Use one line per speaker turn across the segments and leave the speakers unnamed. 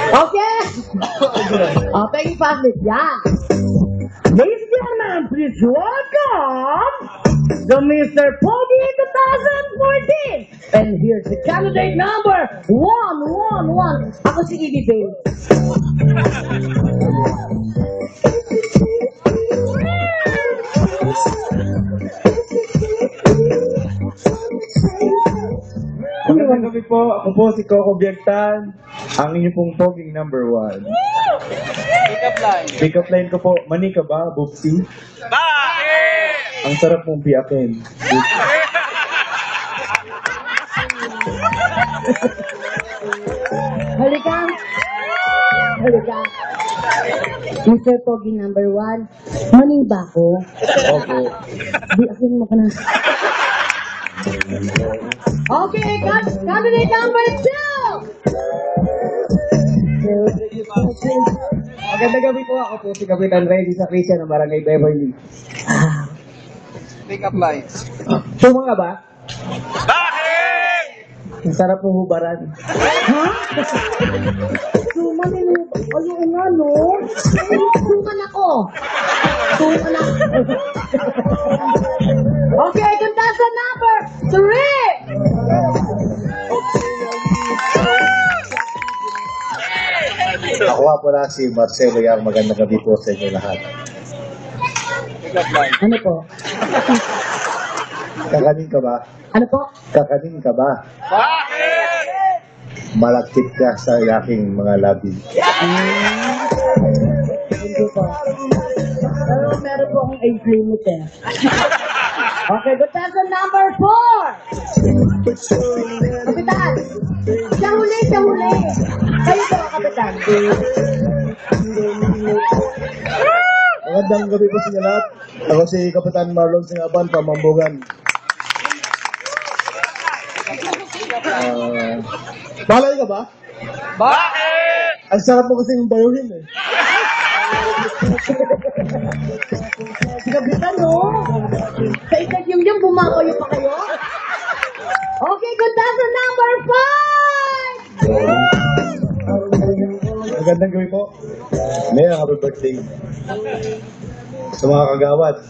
Okay? Taking 5 minutes. Yeah. Ladies and gentlemen, please welcome the Mr. Pogi 2014. And here's the candidate number 111. Ako si Edie Bale.
Magandang gabi po. Ako po si Coco Biagtan, ang inyong pong poging number 1.
Pick-up line.
Pick-up line ko po, mani ka ba, Bubsy?
Bakit?
Ang sarap mong biyakin.
Halika. Halika. Mr. Pogi number 1. Maning ba ako?
Opo.
Di akin mo ka na. Okay, candidate number 2.
Magandang gabi po. Ako po si Kapitan Reggie sa Christian ng Barangay Beverly.
Pick-up lines.
Tuma ka ba?
Bakit?
Ang sarap mong hubaran.
Ha? Suman nilo. Ayun nga, no? Suman ako. Suman ako. Okay, contestant number 3.
Ako nga pala si Marcelo Yang. Magandang gabi po sa inyo lahat.
Pick-up line.
Ano po?
Kakanin ka ba?
Ano po?
Kakanin ka ba?
Bakit?
Malagkit ka sa aking mga labi.
Hindi po. Pero meron po akong age limit eh. Okay, contestant number 4. Kapitan. Siya huli, siya huli. Kayo po, Kapitan.
Magandang gabi po sa inyo lahat. Ako si Kapitan Marlon Singaban, Pamambugan. Balay ka ba?
Bakit?
Ang sarap mo kasi yung bayuhin eh.
Si Kapitan, no? Sa isang yung bumakayo pa kayo. Okay, contestant number 5.
Magandang gabi po. Mayor, happy birthday. Sa mga kagawad.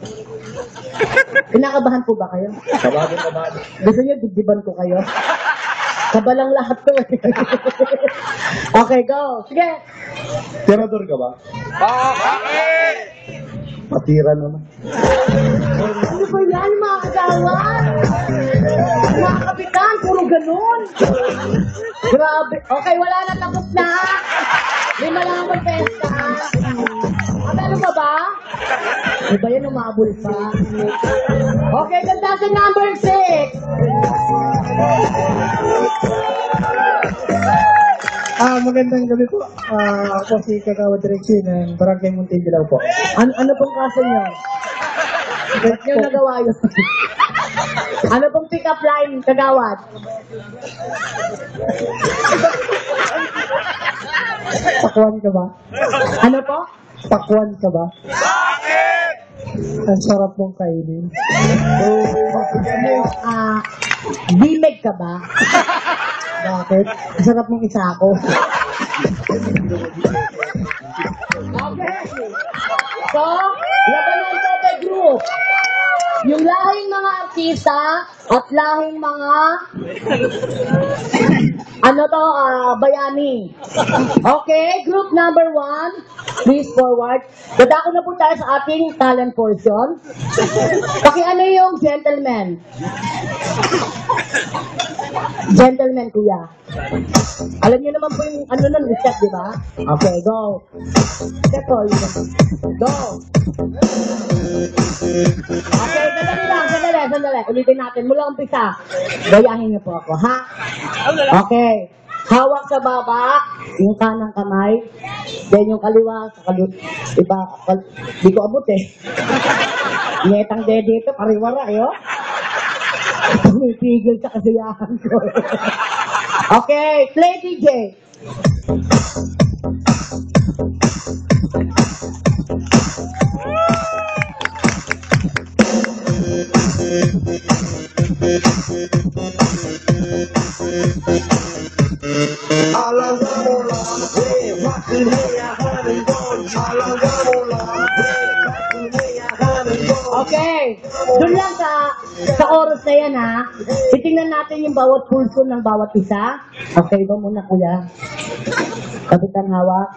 Kinakabahan po ba kayo?
Kabado.
Gusto niyo dibdiban ko kayo? Kabalang lahat to eh. Okay, go. Sige.
Tirador ka ba?
Bakit?
Patira naman.
Ano ba yan, mga kagawan? Mga kapitan, puro ganun. Grabe. Okay, wala na, tapos na. Lima lang ang pesta. Ano pa ba? Ano ba yan, umabol pa? Okay, contestant number 6.
Magandang gabi po. Ako si Kagawad Rexy ng Barangay Muntindilaw po.
Ano pong kaso niyo? Ba't niyo nagawa yun? Ano pong pick-up line, kagawad?
Pakwan ka ba?
Ano po?
Pakwan ka ba?
Bakit?
Ang sarap mong kainin.
Bimeg ka ba?
Bakit? Ang sarap mong isa ako.
Okay. So, labanan to the group. Yung lahing mga artista at lahing mga bayani. Okay, group number 1, please forward. Dadako na po tayo sa ating talent portion. Pakiano yung gentleman. Gentleman, kuya. Alam niyo naman po yung nun, step, di ba? Okay, go. Step po, go. Okay, sandali. Ulitin natin. Mula umpisa. Gayahin niyo po ako, ha? Okay. Hawak sa baba, yung kanang kamay. Then yung kaliwa, sa di ko abot eh. Nyetang dede ito, pariwara, yo. Pumipigil sa kasiyahan ko. Okay, play DJ. Okay. Doon lang sa chorus na yan, ha. Titingnan natin yung bawat pulso ng bawat isa. Okay ba muna, kuya? Kapitan hawak.